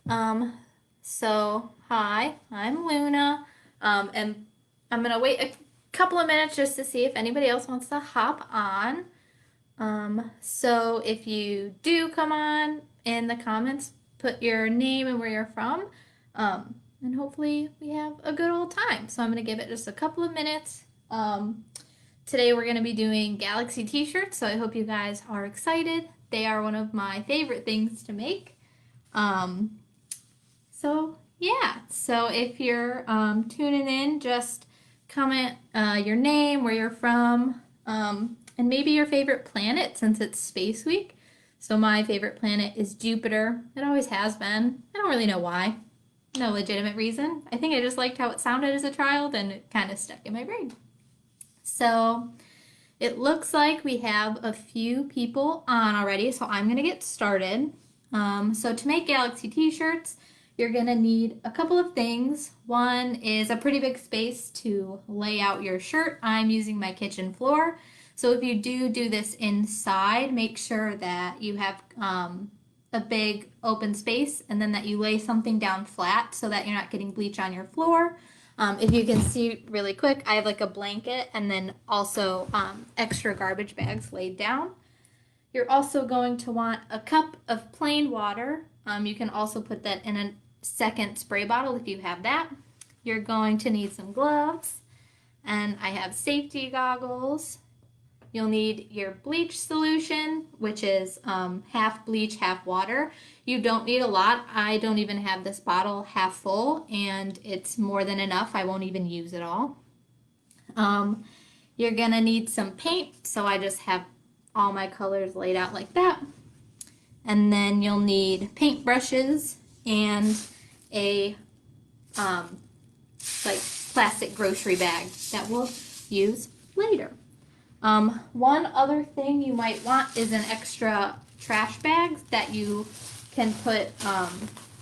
Um, hi, I'm Luna. And I'm gonna wait a couple of minutes just to see if anybody else wants to hop on. So if you do come on in the comments, put your name and where you're from. And hopefully we have a good old time. So I'm gonna give it just a couple of minutes. Today we're gonna be doing Galaxy t-shirts, so I hope you guys are excited. They are one of my favorite things to make. Um, so if you're tuning in, just comment your name, where you're from, and maybe your favorite planet since it's Space Week. So my favorite planet is Jupiter. It always has been. I don't really know why. No legitimate reason. I think I just liked how it sounded as a child and it kind of stuck in my brain. So it looks like we have a few people on already, so I'm going to get started. So to make Galaxy t-shirts, you're going to need a couple of things. One is a pretty big space to lay out your shirt. I'm using my kitchen floor. So if you do this inside, make sure that you have a big open space and then that you lay something down flat so that you're not getting bleach on your floor. If you can see really quick, I have like a blanket and then also extra garbage bags laid down. You're also going to want a cup of plain water. You can also put that in a second spray bottle if you have that. You're going to need some gloves, and I have safety goggles. You'll need your bleach solution, which is half bleach, half water. You don't need a lot. I don't even have this bottle half full, and it's more than enough. I won't even use it all. You're gonna need some paint, so I just have all my colors laid out like that. And then you'll need paint brushes and a like plastic grocery bag that we'll use later. One other thing you might want is an extra trash bag that you can put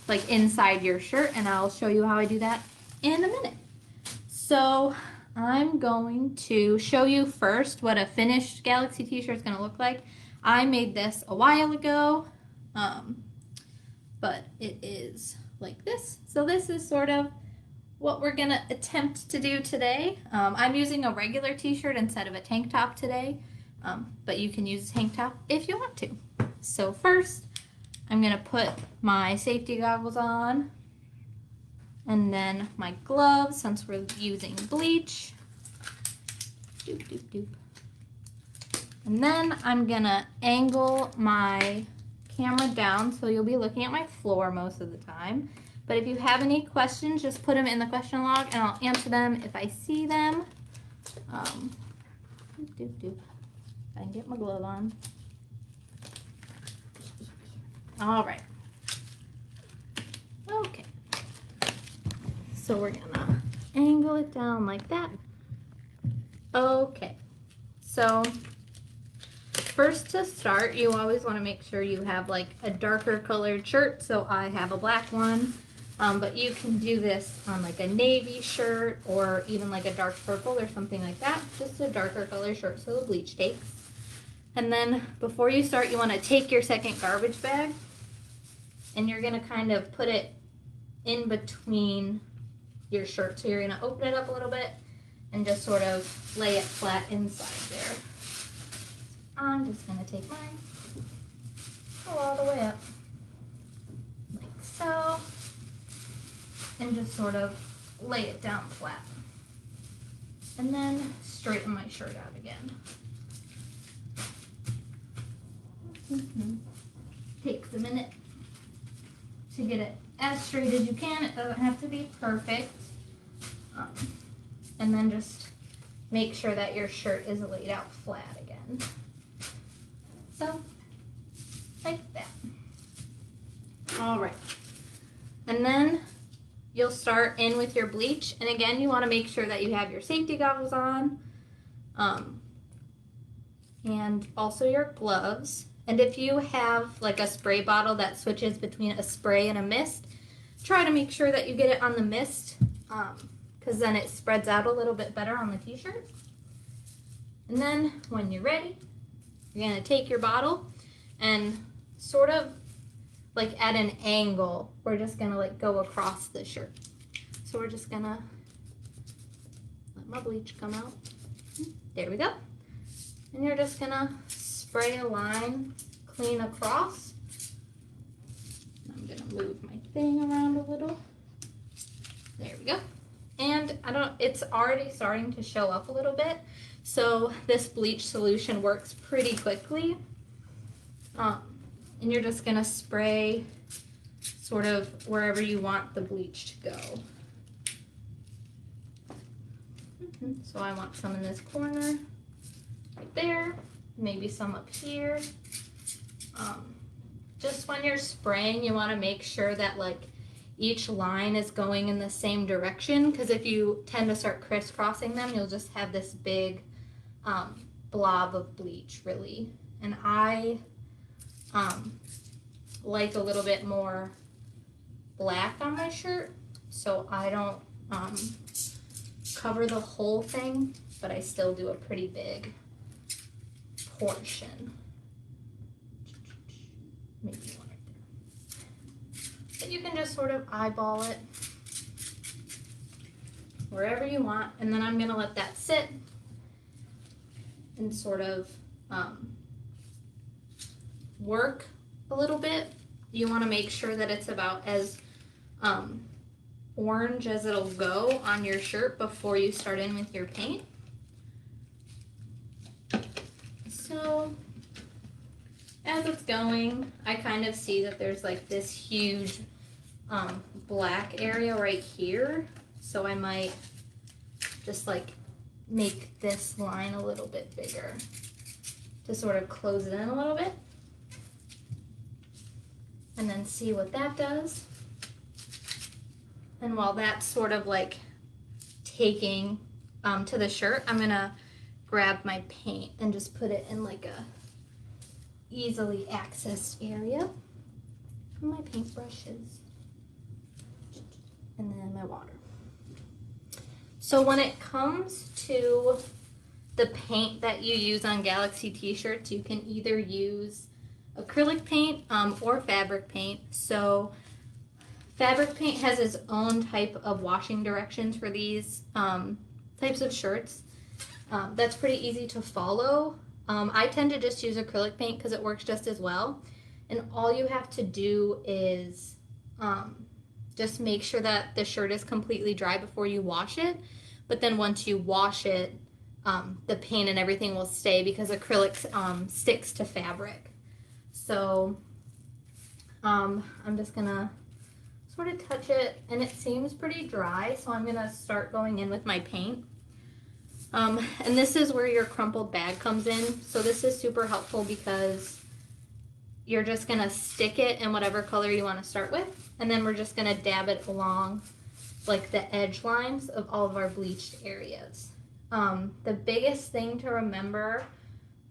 like inside your shirt, and I'll show you how I do that in a minute. So I'm going to show you first what a finished Galaxy t-shirt is going to look like. I made this a while ago, but it is like this. So this is sort of what we're gonna attempt to do today. I'm using a regular t-shirt instead of a tank top today, but you can use a tank top if you want to. So first, I'm gonna put my safety goggles on, and then my gloves since we're using bleach. Doop, doop, doop. And then I'm gonna angle my camera down so you'll be looking at my floor most of the time. But if you have any questions, just put them in the question log and I'll answer them if I see them. If I can get my glove on. All right. Okay. So we're gonna angle it down like that. Okay. So first to start, you always want to make sure you have like a darker colored shirt. So I have a black one. But you can do this on like a navy shirt or even like a dark purple or something like that. Just a darker color shirt so the bleach takes. And then before you start, you want to take your second garbage bag and you're going to kind of put it in between your shirt. So you're going to open it up a little bit and just sort of lay it flat inside there. I'm just going to take mine, go all the way up like so. And just sort of lay it down flat. And then straighten my shirt out again. Takes a minute to get it as straight as you can. It doesn't have to be perfect. And then just make sure that your shirt is laid out flat again. So, like that. All right. And then you'll start in with your bleach, and again, you want to make sure that you have your safety goggles on, and also your gloves. And if you have like a spray bottle that switches between a spray and a mist, try to make sure that you get it on the mist, because then it spreads out a little bit better on the t-shirt. And then when you're ready, you're going to take your bottle and sort of like at an angle, we're just gonna like go across the shirt. So we're just gonna let my bleach come out. There we go. And you're just gonna spray a line clean across. I'm gonna move my thing around a little. There we go. And it's already starting to show up a little bit. So this bleach solution works pretty quickly. And you're just gonna spray sort of wherever you want the bleach to go. So I want some in this corner, right there, maybe some up here. Just when you're spraying, you want to make sure that like each line is going in the same direction, because if you tend to start crisscrossing them, you'll just have this big blob of bleach, really. And I like a little bit more black on my shirt, so I don't cover the whole thing, but I still do a pretty big portion. Maybe one right there. But you can just sort of eyeball it wherever you want, and then I'm gonna let that sit and sort of work a little bit. You want to make sure that it's about as orange as it'll go on your shirt before you start in with your paint. So as it's going, I kind of see that there's like this huge black area right here. So I might just like make this line a little bit bigger to sort of close it in a little bit. And then see what that does. And while that's sort of like taking to the shirt, I'm gonna grab my paint and just put it in like a easily accessed area. My paintbrushes. And then my water. So when it comes to the paint that you use on Galaxy t-shirts, you can either use acrylic paint or fabric paint. So fabric paint has its own type of washing directions for these types of shirts. That's pretty easy to follow. I tend to just use acrylic paint because it works just as well. And all you have to do is just make sure that the shirt is completely dry before you wash it. But then once you wash it, the paint and everything will stay because acrylic sticks to fabric. So I'm just gonna sort of touch it, and it seems pretty dry, so I'm gonna start going in with my paint. And this is where your crumpled bag comes in. So this is super helpful because you're just gonna stick it in whatever color you want to start with, and then we're just gonna dab it along like the edge lines of all of our bleached areas. The biggest thing to remember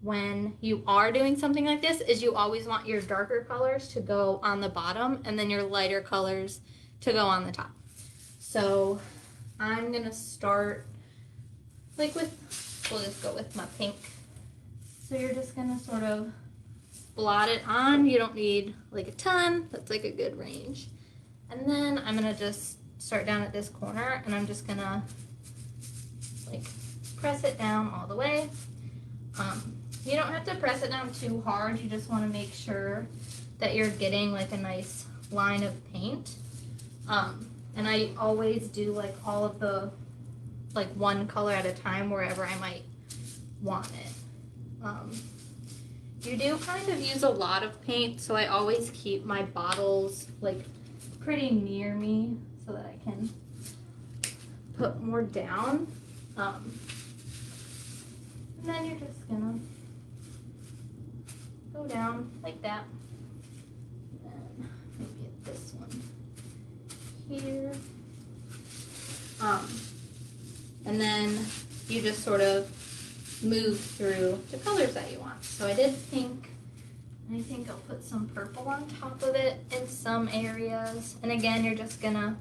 when you are doing something like this is you always want your darker colors to go on the bottom and then your lighter colors to go on the top. So I'm gonna start like we'll just go with my pink. So you're just gonna sort of blot it on. You don't need like a ton, that's like a good range. And then I'm gonna just start down at this corner, and I'm just gonna like press it down all the way. You don't have to press it down too hard. You just want to make sure that you're getting like a nice line of paint. And I always do like all of the like one color at a time wherever I might want it. You do kind of use a lot of paint, so I always keep my bottles like pretty near me so that I can put more down. And then you're just gonna go down like that. And maybe at this one here. And then you just sort of move through the colors that you want. So I did pink, and I think I'll put some purple on top of it in some areas. And again, you're just gonna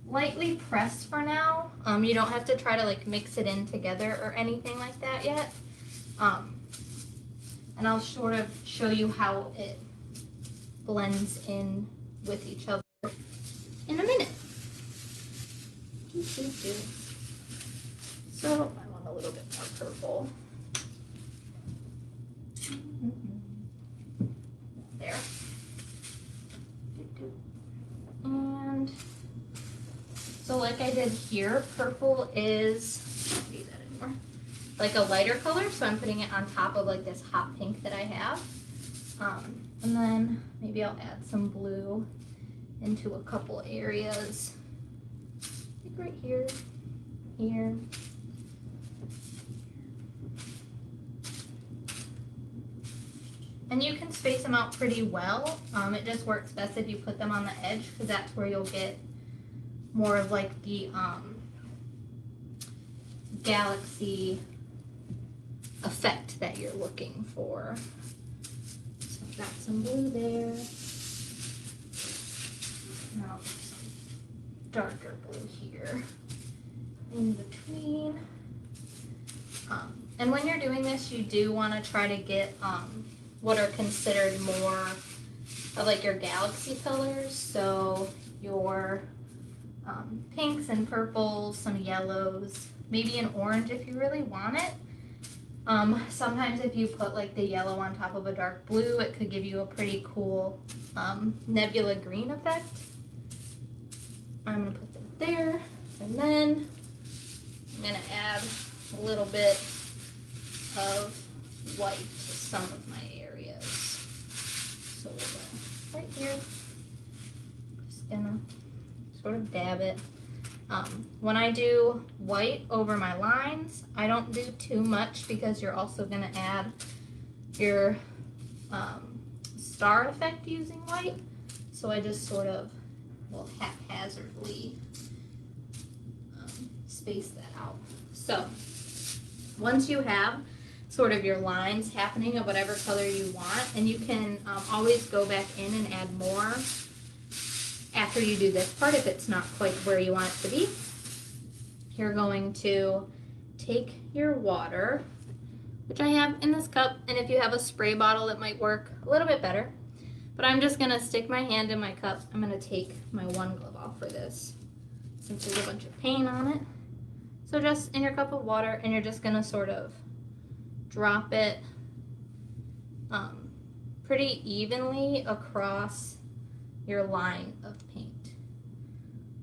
lightly press for now. You don't have to try to like mix it in together or anything like that yet. And I'll sort of show you how it blends in with each other in a minute. So I want a little bit more purple. There. And so like I did here, purple is, I don't need that anymore, like a lighter color, so I'm putting it on top of like this hot pink that I have. And then maybe I'll add some blue into a couple areas, like right here, here. And you can space them out pretty well. It just works best if you put them on the edge, because that's where you'll get more of like the galaxy effect that you're looking for. So I've got some blue there. Now some darker blue here in between. And when you're doing this, you do want to try to get what are considered more of like your galaxy colors. So your pinks and purples, some yellows, maybe an orange if you really want it. Sometimes if you put like the yellow on top of a dark blue, it could give you a pretty cool nebula green effect. I'm gonna put them there, and then I'm gonna add a little bit of white to some of my areas. So we'll go right here. Just gonna sort of dab it. When I do white over my lines, I don't do too much because you're also gonna add your star effect using white. So I just sort of will haphazardly space that out. So once you have sort of your lines happening of whatever color you want, and you can always go back in and add more after you do this part if it's not quite where you want it to be. You're going to take your water, which I have in this cup, and if you have a spray bottle it might work a little bit better, but I'm just gonna stick my hand in my cup. I'm gonna take my one glove off for this since there's a bunch of paint on it. So just in your cup of water, and you're just gonna sort of drop it pretty evenly across your line of paint.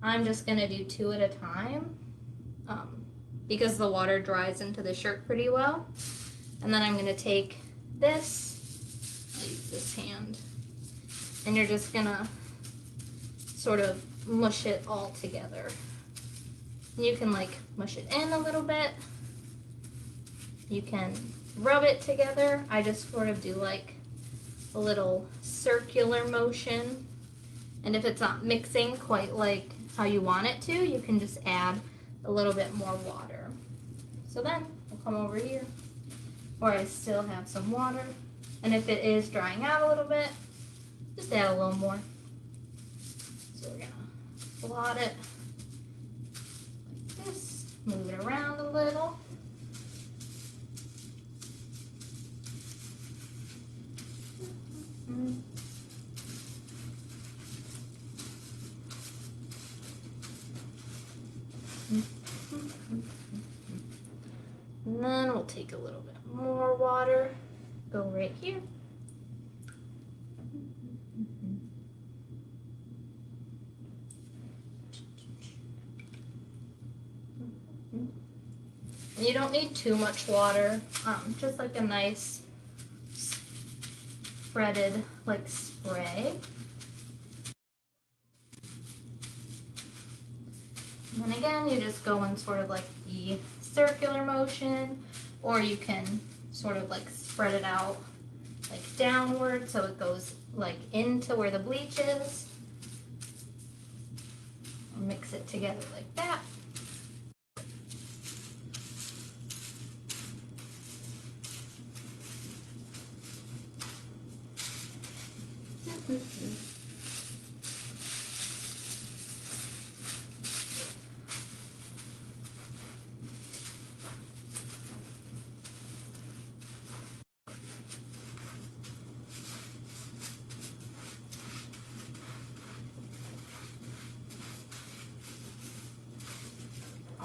I'm just gonna do 2 at a time because the water dries into the shirt pretty well. And then I'm gonna take this, I'll use this hand, and you're just gonna sort of mush it all together. You can like mush it in a little bit. You can rub it together. I just sort of do like a little circular motion. And if it's not mixing quite like how you want it to, you can just add a little bit more water. So then I'll come over here where I still have some water. And if it is drying out a little bit, just add a little more. So we're gonna blot it like this, move it around a little. And then we'll take a little bit more water, go right here. And you don't need too much water, just like a nice spreaded like spray. And then again, you just go in sort of like the circular motion, or you can sort of like spread it out like downward so it goes like into where the bleach is. And mix it together like that.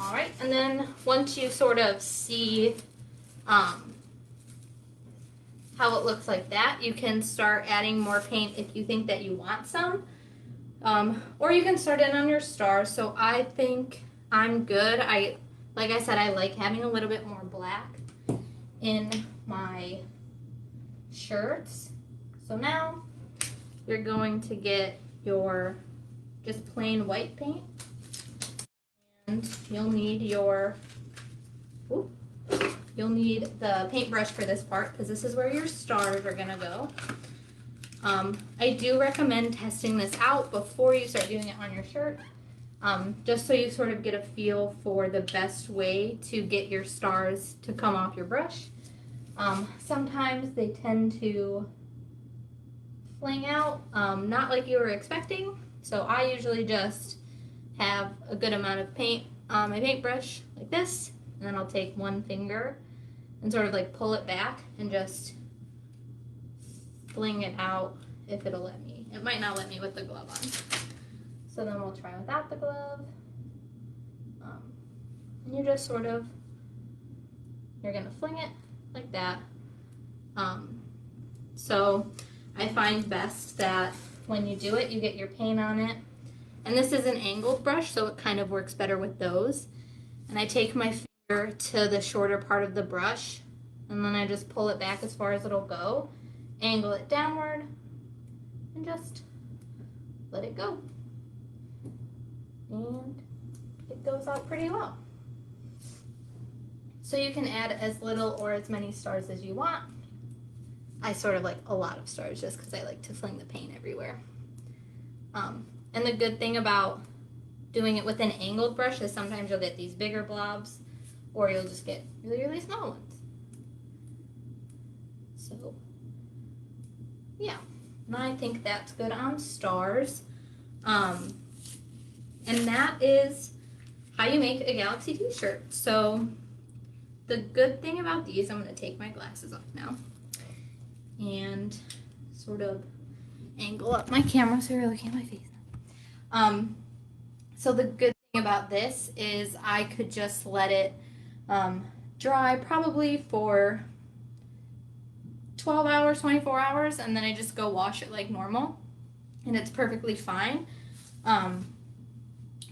All right, and then once you sort of see how it looks like that, you can start adding more paint if you think that you want some. Or you can start in on your stars. So I think I'm good. Like I said, I like having a little bit more black in my shirts. So now you're going to get your just plain white paint, and you'll need the paintbrush for this part because this is where your stars are gonna go. I do recommend testing this out before you start doing it on your shirt, just so you sort of get a feel for the best way to get your stars to come off your brush. Sometimes they tend to fling out, not like you were expecting, so I usually just have a good amount of paint on my paintbrush like this, and then I'll take one finger and sort of like pull it back and just fling it out if it'll let me. It might not let me with the glove on. So then we'll try without the glove. And you just sort of, you're gonna fling it like that. So I find best that when you do it, you get your paint on it. And this is an angled brush, so it kind of works better with those. And I take my finger to the shorter part of the brush, and then I just pull it back as far as it'll go, angle it downward, and just let it go. And it goes out pretty well. So you can add as little or as many stars as you want. I sort of like a lot of stars just because I like to fling the paint everywhere. And the good thing about doing it with an angled brush is sometimes you'll get these bigger blobs or you'll just get really, really small ones. So yeah, and I think that's good on stars. And that is how you make a Galaxy t-shirt. So the good thing about these, I'm going to take my glasses off now and sort of angle up my camera so you're looking at my face. So the good thing about this is I could just let it dry probably for 12 hours, 24 hours, and then I just go wash it like normal, and it's perfectly fine.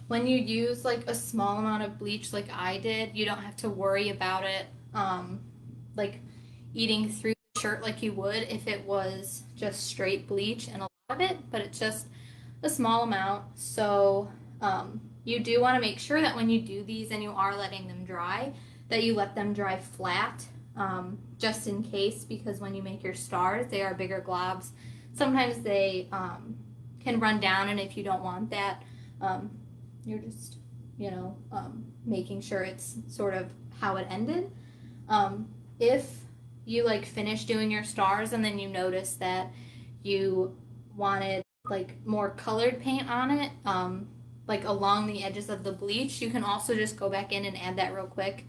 When you use like a small amount of bleach like I did, you don't have to worry about it like eating through the shirt like you would if it was just straight bleach and a lot of it, but it's just a small amount. So you do want to make sure that when you do these and you are letting them dry, that you let them dry flat, just in case, because when you make your stars, they are bigger globs. Sometimes they can run down, and if you don't want that, you're just, making sure it's sort of how it ended. If you like finish doing your stars and then you notice that you wanted like more colored paint on it, like along the edges of the bleach, you can also just go back in and add that real quick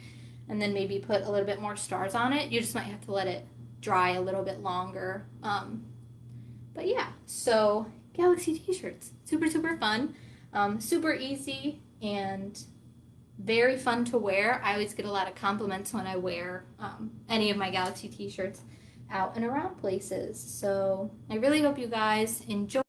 and then maybe put a little bit more stars on it. You just might have to let it dry a little bit longer. But yeah, so Galaxy t-shirts, super, super fun, super easy and very fun to wear. I always get a lot of compliments when I wear any of my Galaxy t-shirts out and around places. So I really hope you guys enjoyed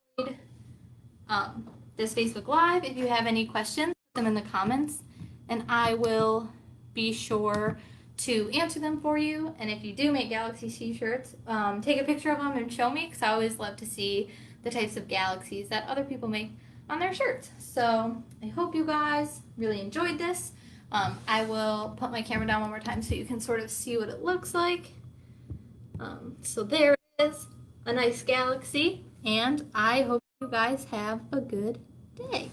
this Facebook Live. If you have any questions, put them in the comments and I will be sure to answer them for you. And if you do make Galaxy t-shirts, take a picture of them and show me, because I always love to see the types of galaxies that other people make on their shirts. So I hope you guys really enjoyed this. I will put my camera down one more time so you can sort of see what it looks like. So there it is, a nice galaxy, and I hope you guys have a good day.